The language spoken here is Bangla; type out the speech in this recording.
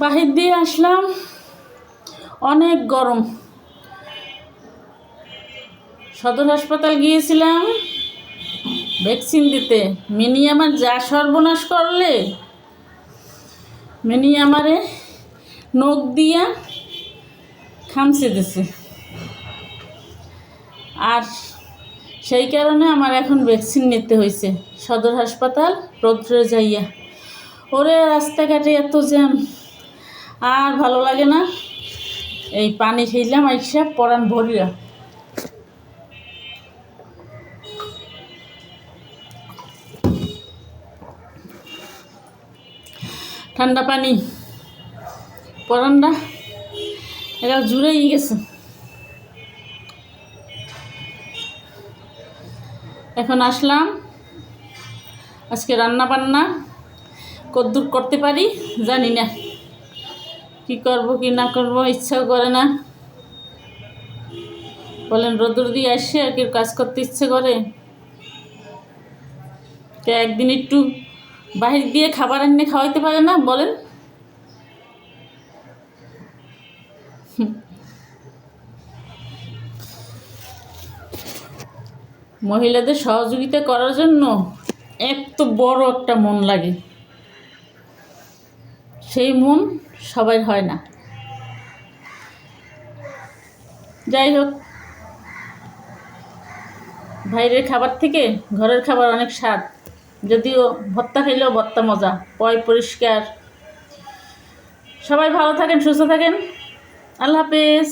বাহির দিয়ে আসলাম, অনেক গরম। সদর হাসপাতাল গিয়েছিলাম ভ্যাকসিন দিতে। মিনি আমার যা সর্বনাশ করলে, মিনি আমারে নখ দিয়া খামচে দিছে। আর সেই কারণে আমার এখন ভ্যাকসিন নিতে হয়েছে সদর হাসপাতাল রৌদ্রে যাইয়া। ওরে রাস্তাঘাটে এত জ্যাম, আর ভালো লাগে না। এই পানি খেলাম আইসা পরান ভরিয়া। ঠান্ডা পানি পরানটা এরা জুড়েই গেছে। এখন আসলাম, আজকে রান্না বান্না কদ্দূর করতে পারি জানি না, কি করব কি না করব ইচ্ছাও করে না। বলেন রোদুর দিয়ে আসে আর কি কাজ করতে ইচ্ছে করে। তো একদিন একটু বাহির দিয়ে খাবার এনে খাওয়াইতে পারে না বলেন? মহিলাদের সহযোগিতা করার জন্য এত বড় একটা মন লাগে, সেই মন সবাই হয় না। যাই হোক, বাইরের খাবার থেকে ঘরের খাবার অনেক স্বাদ। যদিও ভর্তা খেলেও ভর্তা মজা, পয় পরিষ্কার। সবাই ভালো থাকেন, সুস্থ থাকেন। আল্লাহ হাফেজ।